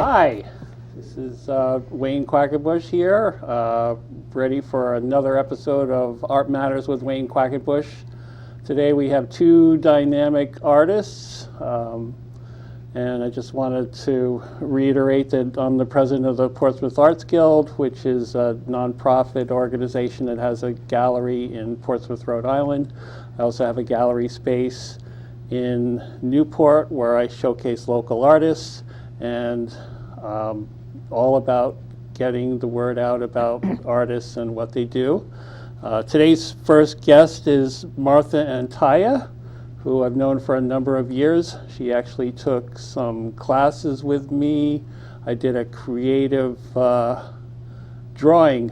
Hi, this is Wayne Quackenbush here, ready for another episode of Art Matters with Wayne Quackenbush. Today we have two dynamic artists, and I just wanted to reiterate that I'm the president of the Portsmouth Arts Guild, which is a nonprofit organization that has a gallery in Portsmouth, Rhode Island. I also have a gallery space in Newport where I showcase local artists, and all about getting the word out about artists and what they do. Today's first guest is Martha Antaya, who I've known for a number of years. She actually took some classes with me. I did a creative drawing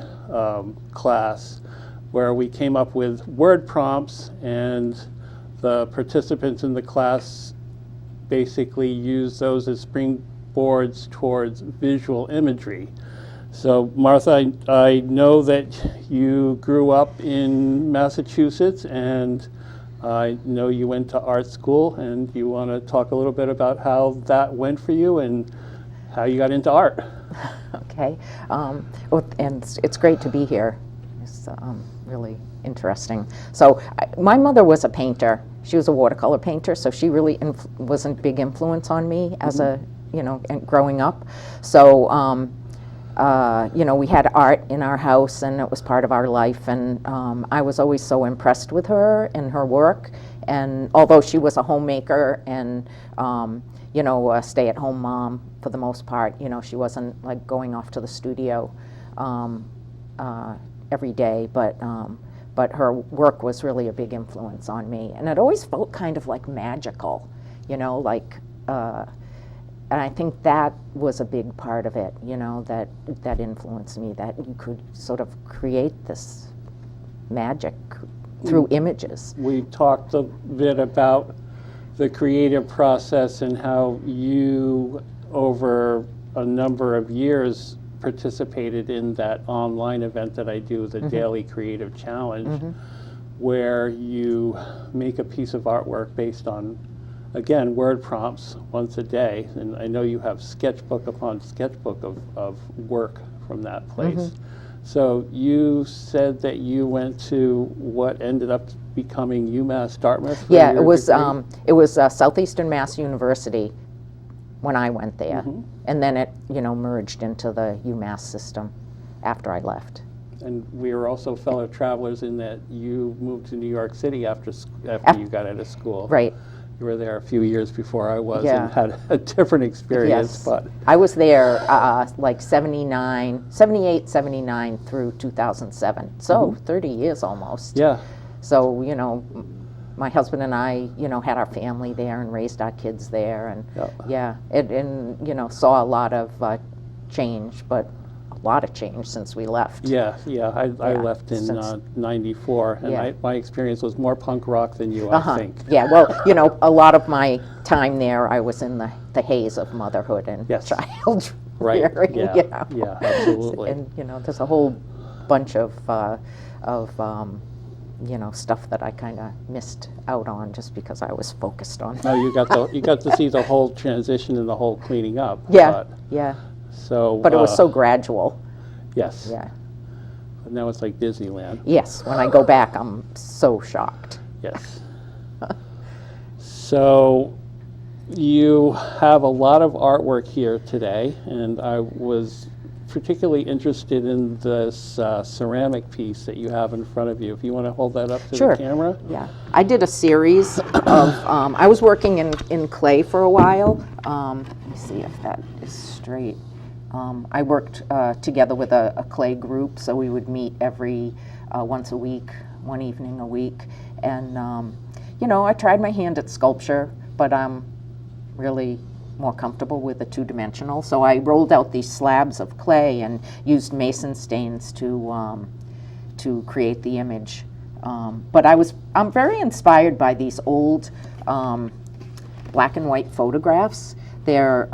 class where we came up with word prompts, and the participants in the class basically used those as springboards towards visual imagery. So Martha, I know that you grew up in Massachusetts, and I know you went to art school, and you want to talk a little bit about how that went for you and how you got into art. Okay, and it's great to be here. It's really interesting. So my mother was a painter. She was a watercolor painter, so she really was a big influence on me as a, growing up. So, we had art in our house, and it was part of our life, and I was always so impressed with her and her work. And although she was a homemaker and, a stay-at-home mom for the most part, she wasn't like going off to the studio every day, but her work was really a big influence on me. And it always felt kind of like magical, and I think that was a big part of it, that influenced me, that you could sort of create this magic through images. We talked a bit about the creative process and how you, over a number of years, participated in that online event that I do, the Daily Creative Challenge, where you make a piece of artwork based on, again, word prompts once a day. And I know you have sketchbook upon sketchbook of work from that place. So you said that you went to what ended up becoming UMass Dartmouth? Yeah, it was Southeastern Mass University when I went there. And then it, merged into the UMass system after I left. And we were also fellow travelers in that you moved to New York City after you got out of school. Right. You were there a few years before I was, and had a different experience. Yes. But I was there like 78, 79 through 2007. So 30 years almost. yeah, So, my husband and I, had our family there and raised our kids there, and saw a lot of change, but a lot of change since we left. I left in '94, and my experience was more punk rock than you, I think. Yeah, well, a lot of my time there, I was in the haze of motherhood and child rearing. Yeah, absolutely. And there's a whole bunch of stuff that I kind of missed out on just because I was focused on. No, you got to see the whole transition and the whole cleaning up. Yeah. But it was so gradual. Yes. Yeah. But now it's like Disneyland. Yes. When I go back, I'm so shocked. Yes. So you have a lot of artwork here today, and I was particularly interested in this ceramic piece that you have in front of you. If you want to hold that up to the camera. Yeah. I did a series of, I was working in clay for a while. Let me see if that is straight. I worked together with a clay group, so we would meet every once a week, one evening a week. And, I tried my hand at sculpture, but I'm really more comfortable with the two-dimensional. So I rolled out these slabs of clay and used mason stains to create the image. But I'm very inspired by these old black and white photographs. They're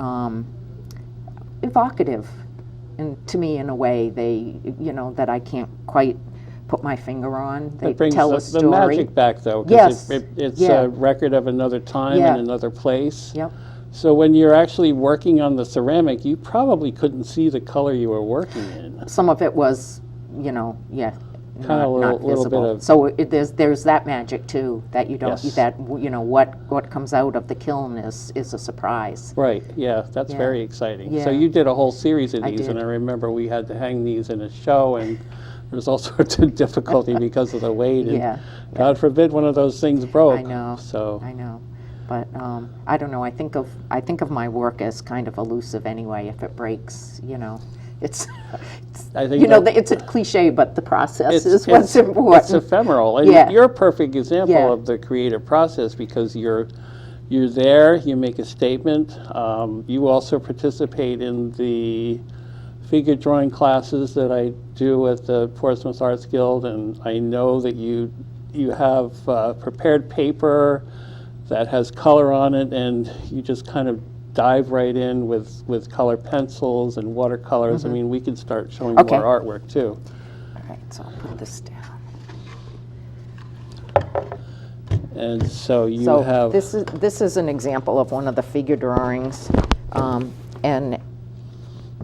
evocative to me in a way that I can't quite put my finger on. They tell a story. The magic back, though, because it's a record of another time and another place. Yep. So when you're actually working on the ceramic, you probably couldn't see the color you were working in. Some of it was, you know, yeah, Kind of a not little bit visible. of. So there's that magic too, that you don't, Yes. that, you know, what comes out of the kiln is a surprise. Right, yeah, that's Yeah. very exciting. So Yeah. you did a whole series of I these, and did. I remember we had to hang these in a show, and there was all sorts of difficulty because of the weight, and Yeah. God forbid one of those things broke. I know. So, I know. But I don't know. I think of my work as kind of elusive anyway. If it breaks, you know, it's I think you know, that- it's a cliche, but the process is it's, what's important. it's ephemeral, and Yeah. you're a perfect example Yeah. of the creative process because you're there, you make a statement. You also participate in the figure drawing classes that I do at the Portsmouth Arts Guild, and I know that you have prepared paper that has color on it, and you just kind of dive right in with colored pencils and watercolors. I mean, we can start showing Okay. more artwork too. All right, so I'll put this down. And so you So have this is an example of one of the figure drawings, and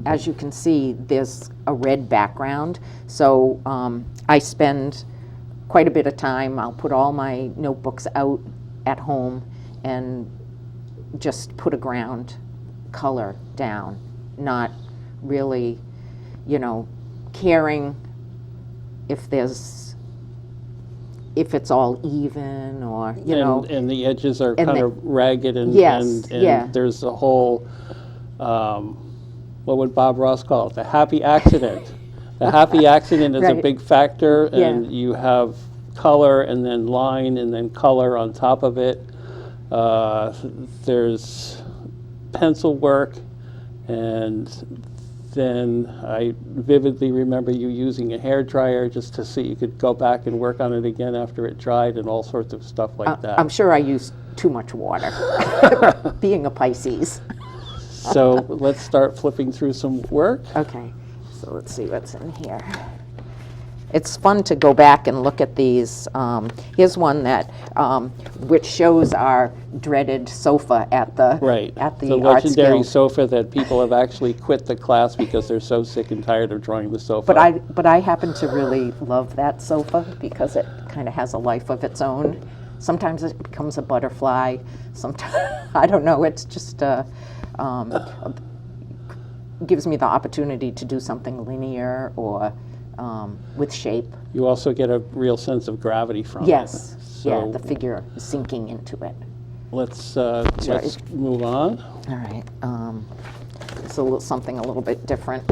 as you can see, there's a red background. So I spend quite a bit of time. I'll put all my notebooks out at home and just put a ground color down, not really, you know, caring if it's all even or, you know. and the edges are and kind the- of ragged and, Yes, and yeah. there's a whole what would Bob Ross call it? The happy accident. The happy accident is a Right. big factor, Yeah. and you have color and then line and then color on top of it. There's pencil work, and then I vividly remember you using a hair dryer just to see you could go back and work on it again after it dried and all sorts of stuff like that. I'm sure I used too much water, being a Pisces. So let's start flipping through some work. Okay, so let's see what's in here. It's fun to go back and look at these. Here's one that, which shows our dreaded sofa at the Right. at the The Arts legendary Guild. sofa that people have actually quit the class because they're so sick and tired of drawing the sofa. But I happen to really love that sofa because it kind of has a life of its own. Sometimes it becomes a butterfly. Sometimes I don't know. It's just gives me the opportunity to do something linear or with shape. You also get a real sense of gravity from Yes. it. Yeah, So the figure is sinking into it. let's move on. All right. It's something a little bit different.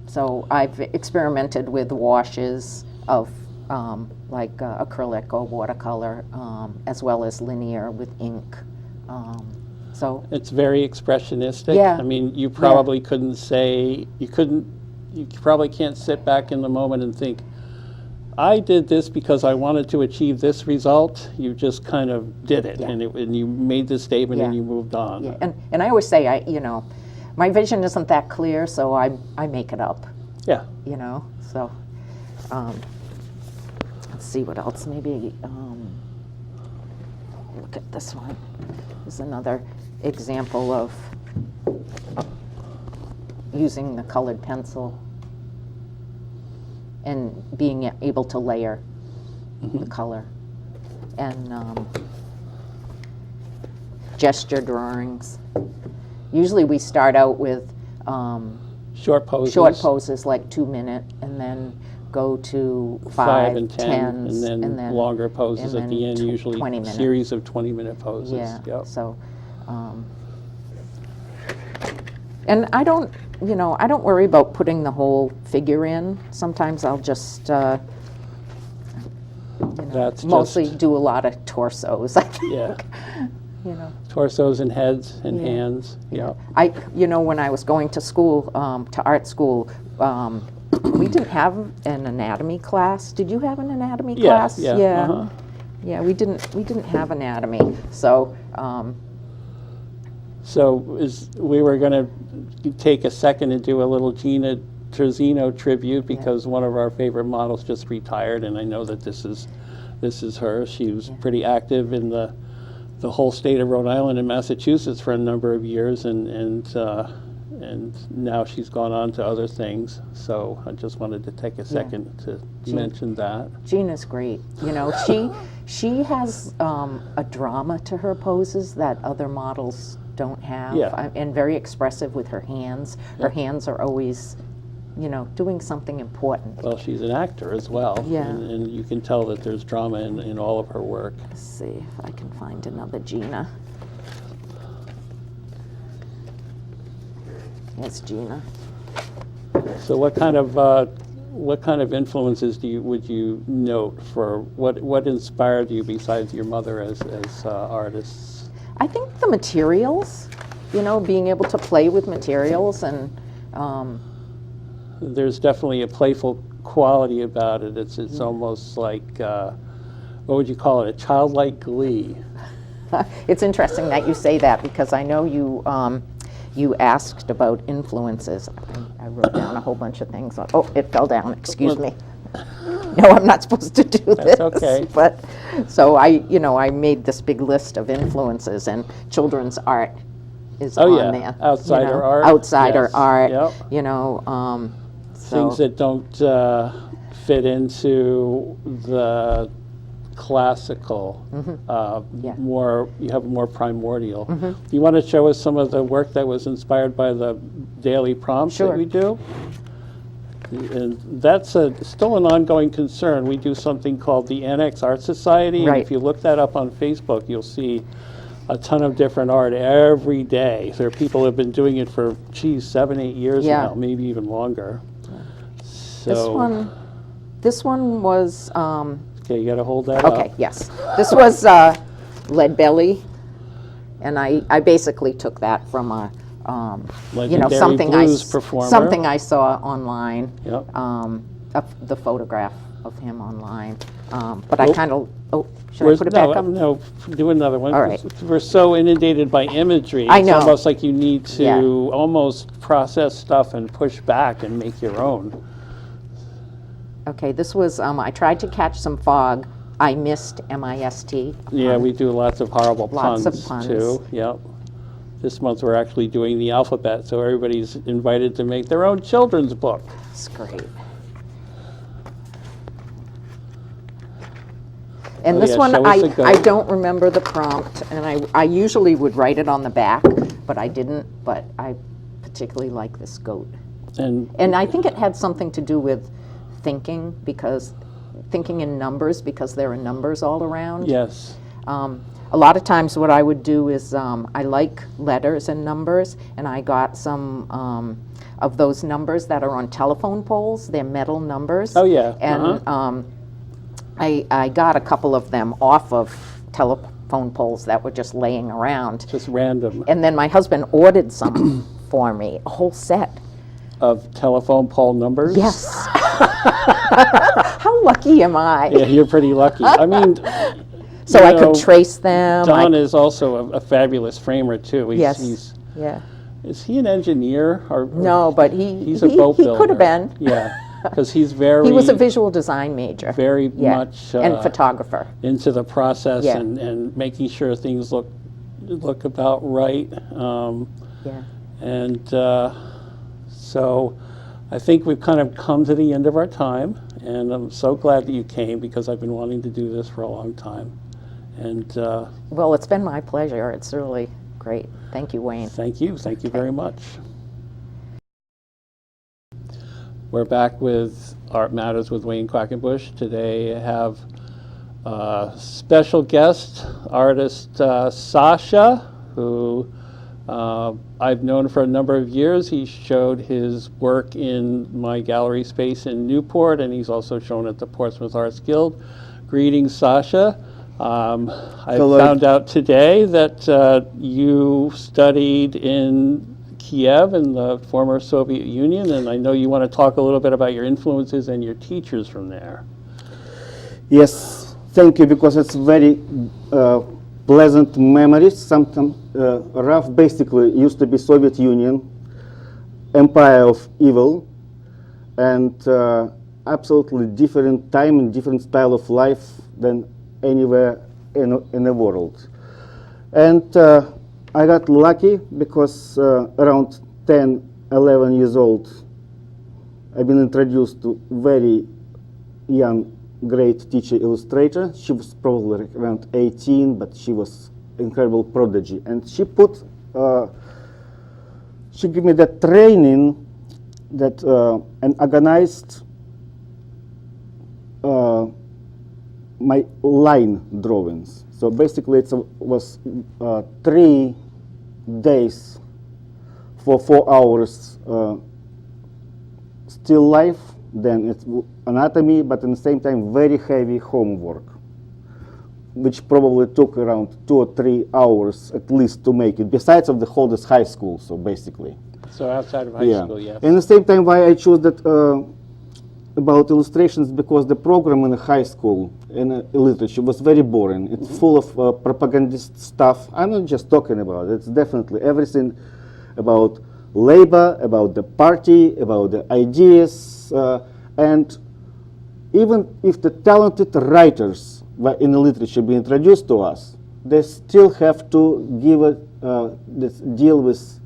So I've experimented with washes of like acrylic or watercolor, as well as linear with ink. So It's very expressionistic. Yeah. I mean, you probably couldn't say, you probably can't sit back in the moment and think, I did this because I wanted to achieve this result. You just kind of did it, Yeah. and you made the statement and Yeah. you moved on. yeah, and I always say my vision isn't that clear, so I make it up. Yeah. You know. So let's see what else. Maybe look at this one. This is another example of using the colored pencil and being able to layer the color. And gesture drawings. Usually we start out with Short poses. short poses like 2 minute, and then go to 5 and 10, 10, and then longer poses and at the then end, usually 20 minute. series of 20-minute poses. Yeah. Yep. So, and I don't worry about putting the whole figure in. Sometimes I'll just, That's mostly just, do a lot of torsos. I think. yeah, You know. torsos and heads and Yeah. hands. Yeah. When I was going to school, to art school, we didn't have an anatomy class. Did you have an anatomy class? Yeah. Yeah. Uh-huh. Yeah, we didn't have anatomy. So, So we were going to take a second and do a little Gina Terzino tribute because one of our favorite models just retired, and I know that this is her. She was pretty active in the the whole state of Rhode Island and Massachusetts for a number of years, and now she's gone on to other things. So I just wanted to take a second to mention that. Gina's great. You know, she has a drama to her poses that other models don't have, and very expressive with her hands. Her hands are always, you know, doing something important. Well, she's an actor as well, Yeah. and you can tell that there's drama in all of her work. Let's see if I can find another Gina. It's Gina. So what kind of influences would you note for what inspired you besides your mother as artists? I think the materials, you know, being able to play with materials, and there's definitely a playful quality about it. It's almost like what would you call it? A childlike glee. It's interesting that you say that, because I know you asked about influences. I wrote down a whole bunch of things. Oh, it fell down. Excuse me. No, I'm not supposed to do this. That's okay. But so I made this big list of influences, and children's art is on there. Outsider art. Outsider art. Yep. You know, things that don't fit into the classical. You have more primordial. Do you want to show us some of the work that was inspired by the daily prompts that we do? And that's still an ongoing concern. We do something called the Annex Art Society, and if you look that up on Facebook, you'll see a ton of different art every day. There are people who have been doing it for, 7, 8 years now, maybe even longer. So this one was. Okay, you got to hold that up. Okay, yes. This was Lead Belly, and I basically took that from a something something I saw online. The photograph of him online, but I kind of. Oh, should I put it back up? No, do another one. All right. We're so inundated by imagery. I know. It's almost like you need to almost process stuff and push back and make your own. Okay, this was, I tried to catch some fog. I missed M-I-S-T. Yeah, we do lots of horrible Lots puns, of puns. too. Yep. This month we're actually doing the alphabet, so everybody's invited to make their own children's book. That's great. And this one, I don't remember the prompt, and I usually would write it on the back, but I didn't, but I particularly like this goat. And I think it had something to do with thinking in numbers, because there are numbers all around. Yes. A lot of times what I would do is I like letters and numbers, and I got some of those numbers that are on telephone poles. They're metal numbers. Oh, yeah. And I got a couple of them off of telephone poles that were just laying around. Just random. And then my husband ordered some for me, a whole set. Of telephone pole numbers? Yes. How lucky am I? Yeah, you're pretty lucky. I mean, so I could trace them. Don is also a fabulous framer too. Yeah. Is he an engineer or no? But he's a boat builder. He could have been. Yeah, because he's very. He was a visual design major. Very much. And photographer. Into the process and making sure things look about right. So I think we've kind of come to the end of our time, and I'm so glad that you came, because I've been wanting to do this for a long time. And well, it's been my pleasure. It's really great. Thank you, Wayne. Thank you very much. We're back with Art Matters with Wayne Quackenbush. Today I have a special guest, artist Sasha, who I've known for a number of years. He showed his work in my gallery space in Newport, and he's also shown at the Portsmouth Arts Guild. Greetings, Sasha. I found out today that you studied in Kiev in the former Soviet Union, and I know you want to talk a little bit about your influences and your teachers from there. Yes, thank you, because it's very pleasant memories. Sometimes RAF basically used to be Soviet Union, empire of evil, and absolutely different time and different style of life than anywhere in the world. And I got lucky because around 10, 11 years old, I've been introduced to very young, great teacher illustrator. She was probably around 18, but she was incredible prodigy. And she gave me that training that and organized my line drawings. So basically it was 3 days for 4 hours still life, then it's anatomy, but at the same time very heavy homework, which probably took around 2 or 3 hours at least to make it, besides of the whole this high school, so basically. So outside of high school, yes. And at the same time, why I chose that about illustrations, because the program in the high school in literature was very boring. It's full of propagandist stuff. I'm not just talking about it. It's definitely everything about labor, about the party, about the ideas, and even if the talented writers were in the literature being introduced to us, they still have to give this deal with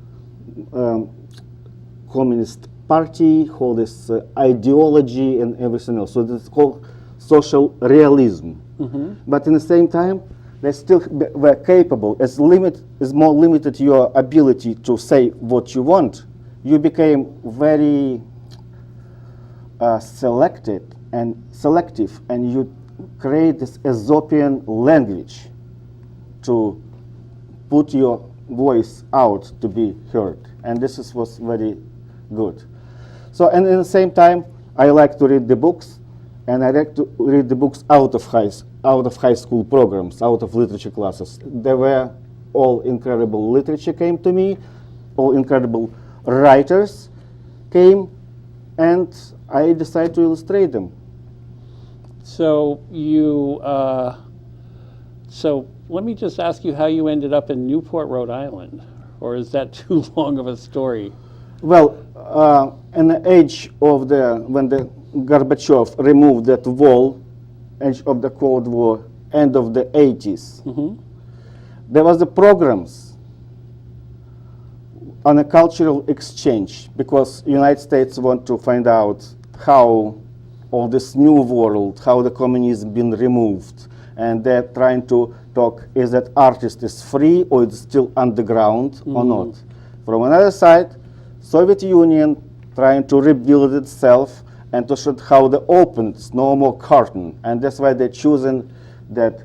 communist party, whole this ideology and everything else. So this called social realism. But in the same time, they still were capable. As more limited your ability to say what you want, you became very selective, and you create this Aesopian language to put your voice out to be heard. And this was very good. So, and at the same time, I like to read the books, and I like to read the books out of high school programs, out of literature classes. They were all incredible literature came to me, all incredible writers came, and I decided to illustrate them. So so let me just ask you how you ended up in Newport, Rhode Island, or is that too long of a story? Well, in the age of when the Gorbachev removed that wall, age of the Cold War, end of the 80s, there was the programs on a cultural exchange, because United States want to find out how all this new world, how the communism been removed, and they're trying to talk, is that artist is free or it's still underground or not. From another side, Soviet Union trying to rebuild itself and to show how they opened, no more curtain, and that's why they're choosing that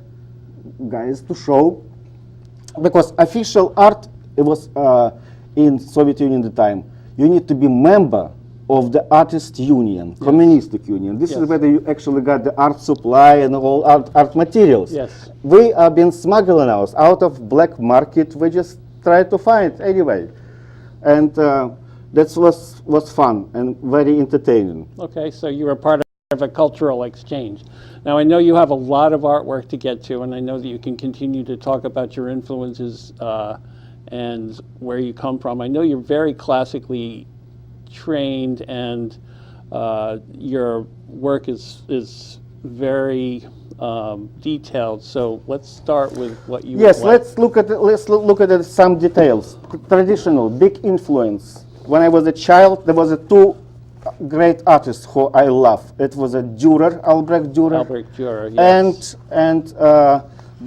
guys to show, because official art, it was in Soviet Union at the time, you need to be member of the Artist Union, Communistic Union. This is where you actually got the art supply and all art materials. Yes. We are being smuggling ours out of black market. We just try to find anyway, and that was fun and very entertaining. Okay, so you were part of a cultural exchange. Now I know you have a lot of artwork to get to, and I know that you can continue to talk about your influences and where you come from. I know you're very classically trained, and your work is very detailed. So let's start with what you. Yes, let's look at some details. Traditional, big influence. When I was a child, there was two great artists who I love. It was a Durer, Albrecht Durer. Albrecht Durer, yes. And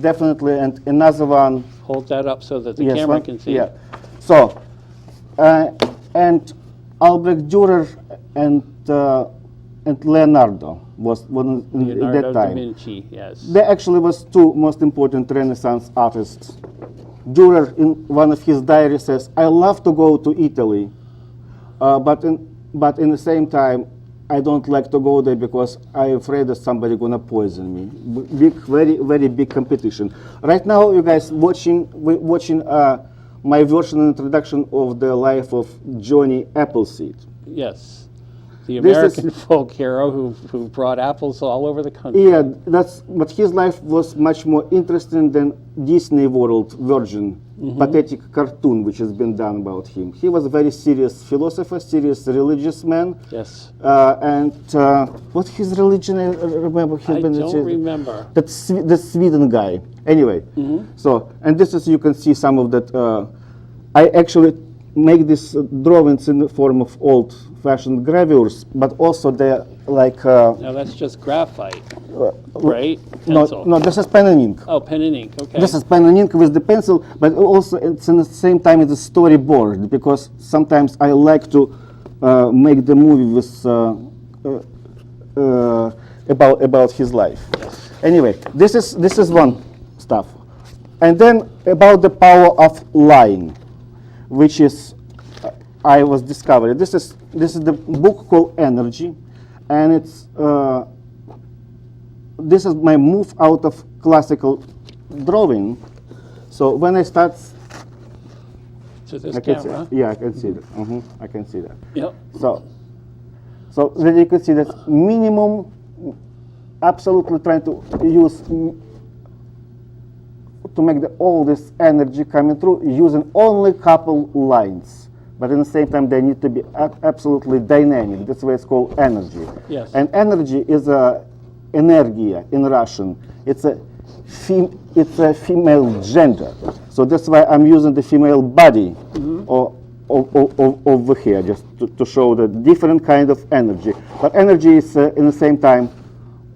definitely, and another one. Hold that up so that the camera can see. Yeah. So, and Albrecht Durer and Leonardo was one at that time. Leonardo da Vinci, yes. They actually was two most important Renaissance artists. Durer, in one of his diaries, says, "I love to go to Italy, but in the same time, I don't like to go there because I'm afraid that somebody gonna poison me." Very, very big competition. Right now, you guys watching my version and introduction of the life of Johnny Appleseed. Yes. The This is- American folk hero who brought apples all over the country. Yeah, but his life was much more interesting than Disney World version, pathetic cartoon which has been done about him. He was a very serious philosopher, serious religious man. Yes. And what his religion? I remember. I don't remember. That's the Sweden guy. Anyway, so and this is you can see some of that. I actually make these drawings in the form of old-fashioned gravures, but also they're like. Now that's just graphite, right? Pencil. No, this is pen and ink. Oh, pen and ink. Okay. This is pen and ink with the pencil, but also it's in the same time it's a storyboard because sometimes I like to make the movie with about his life. Anyway, this is one stuff, and then about the power of lying, which is I was discovered. This is the book called Energy, and it's this is my move out of classical drawing. So when I start, To this I can see, camera. yeah, I can see that. I can see that. Yep. So then you can see that minimum, absolutely trying to use to make all this energy coming through using only couple lines, but at the same time they need to be absolutely dynamic. That's why it's called energy. Yes. And energy is energia in Russian. It's a female gender. So that's why I'm using the female body over here, just to show the different kind of energy. But energy is in the same time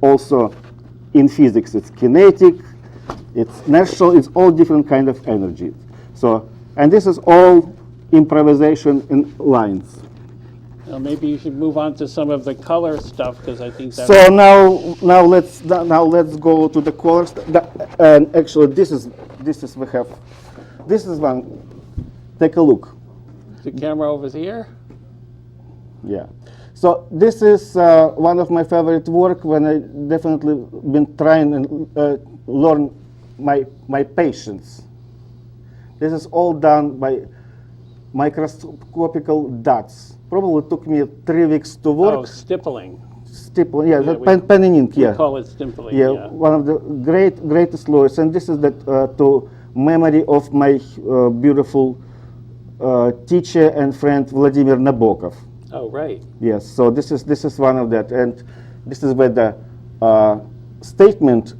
also in physics. It's kinetic, it's inertial, it's all different kind of energy. So, and this is all improvisation in lines. Now maybe you should move on to some of the color stuff because I think that. So now let's go to the colors. And actually, this is we have. This is one. Take a look. The camera over here. Yeah. So this is one of my favorite work when I definitely been trying and learn my patience. This is all done by microscopical dots. Probably took me 3 weeks to work. Oh, stippling. Stipple, yeah, Yeah, pen and ink, yeah. We call it stippling. Yeah, Yeah. one of the greatest lawyers, and this is that to memory of my beautiful teacher and friend Vladimir Nabokov. Oh, right. Yes, so this is one of that, and this is where the statement,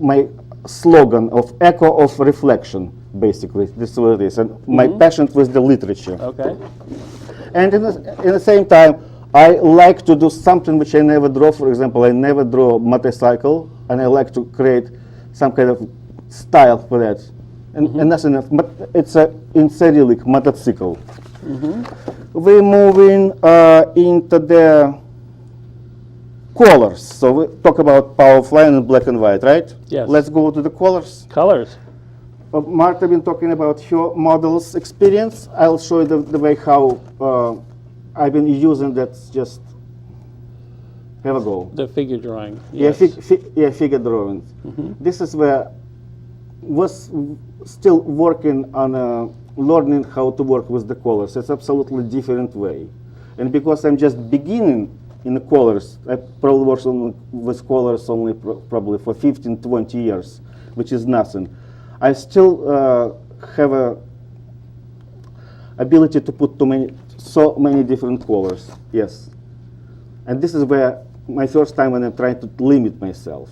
my slogan of echo of reflection, basically. This is what it is, and my passion was the literature. Okay. And in the same time, I like to do something which I never draw. For example, I never draw motorcycle, and I like to create some kind of style for that. And that's enough. But it's in Cyrillic, motorcycle. We're moving into the colors. So we talk about power of line and black and white, right? Yes. Let's go to the colors. Colors. Martha been talking about her models experience. I'll show you the way how I've been using that. Just have a go. The figure drawing. Yeah, Yes. figure drawings. This is where was still working on learning how to work with the colors. It's absolutely different way, and because I'm just beginning in the colors, I probably worked with colors only probably for 15, 20 years, which is nothing. I still have a ability to put so many different colors. Yes, and this is where my first time when I'm trying to limit myself.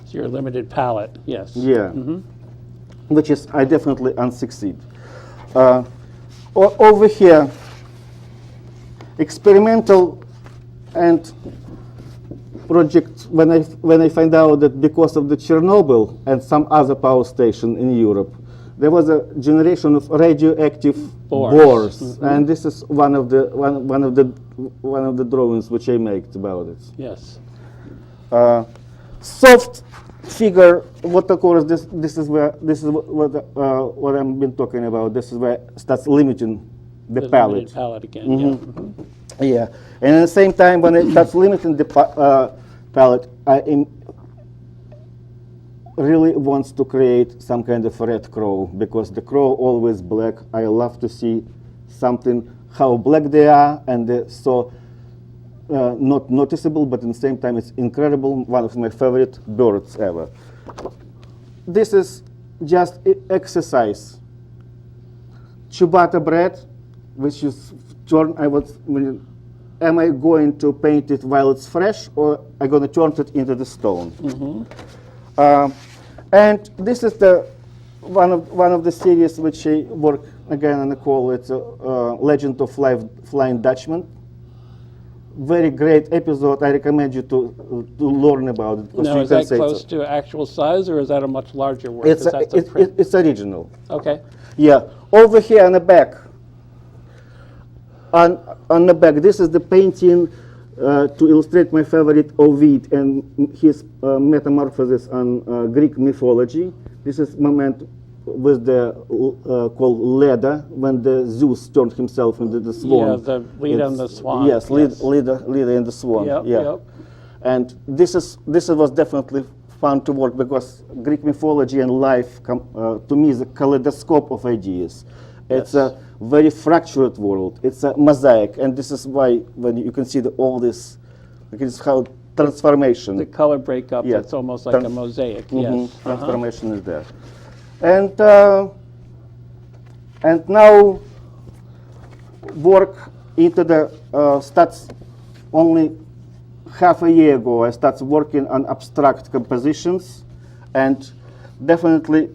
It's your limited palette. Yes. Yeah, which is I definitely unsucceed. Over here, experimental and project when I find out that because of the Chernobyl and some other power station in Europe, there was a generation of radioactive boars, and this is one of the drawings which I made about it. Yes. Soft figure watercolors. This is what I've been talking about. This is where it starts limiting the palette. Limited palette again. Yeah. Yeah, and at the same time, when it starts limiting the palette, I really wants to create some kind of red crow, because the crow always black. I love to see something how black they are, and they're so not noticeable, but at the same time it's incredible. One of my favorite birds ever. This is just exercise. Ciabatta bread, which is turn. Am I going to paint it while it's fresh, or am I going to turn it into the stone? And this is the one of the series which I work again on the call. It's Legend of Flying Dutchman. Very great episode. I recommend you to learn about it. Now, is that close to actual size, or is that a much larger work? It's original. Okay. Yeah. Over here on the back. On the back, this is the painting to illustrate my favorite Ovid and his metamorphosis on Greek mythology. This is moment with the called Leda, when the Zeus turned himself into the swan. Yeah, the lead and the swan. Yes, leader and the swan. Yep, yeah. yep. And this was definitely fun to work, because Greek mythology and life to me is a kaleidoscope of ideas. It's a very fractured world. It's a mosaic, and this is why when you can see all this, it's how transformation. The color breakup. Yeah. It's almost like a mosaic. Yes. Transformation is there, and now work into the starts only half a year ago. I started working on abstract compositions, and definitely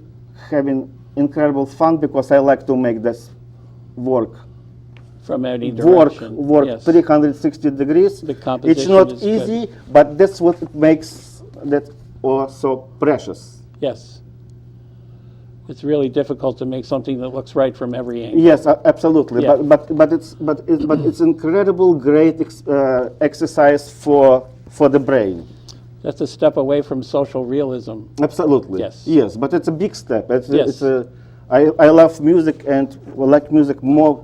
having incredible fun, because I like to make this work From any direction. Work yes. 360 degrees. The composition It's not is easy, good. but that's what it makes that also precious. Yes. It's really difficult to make something that looks right from every angle. Yes, absolutely. Yeah. But it's incredible, great exercise for the brain. That's a step away from social realism. Absolutely. Yes. Yes, but it's a big step. Yes. I love music, and like music more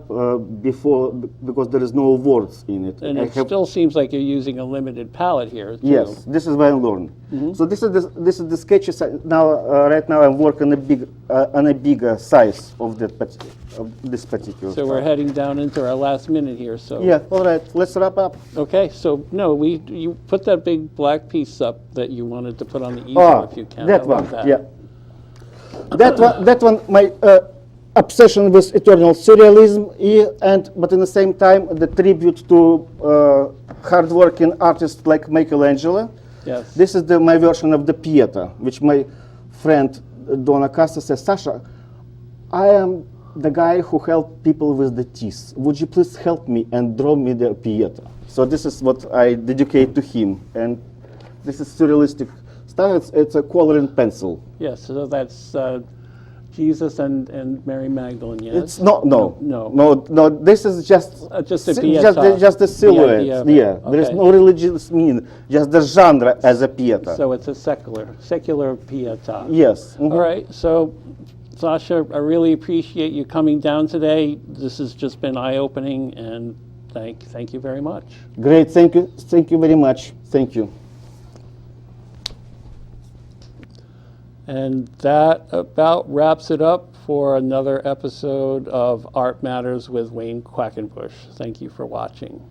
because there is no words in it. And it still seems like you're using a limited palette here, too. Yes, this is where I learn. So this is the sketches now. Right now, I'm working on a bigger size of this particular. So we're heading down into our last minute here. So Yeah. All right. Let's wrap up. Okay. So no, you put that big black piece up that you wanted to put on the easel if you can. That I love one. that. Yeah. That one, my obsession with eternal surrealism, but at the same time, the tribute to hardworking artists like Michelangelo. Yes. This is my version of the Pieta, which my friend Donna Costa says, Sasha, I am the guy who helped people with the teeth. Would you please help me and draw me the Pieta? So this is what I dedicate to him, and this is surrealistic style. It's a coloring pencil. Yes. So that's Jesus and Mary Magdalene. Yes. It's no. This is just a just Pieta. just a silhouette. Yeah. There is Okay. no religious meaning. Just the genre as a Pieta. So it's a secular Pieta. Yes. All right. So, Sasha, I really appreciate you coming down today. This has just been eye-opening, and thank you very much. Great. Thank you. Thank you very much. Thank you. And that about wraps it up for another episode of Art Matters with Wayne Quackenbush. Thank you for watching.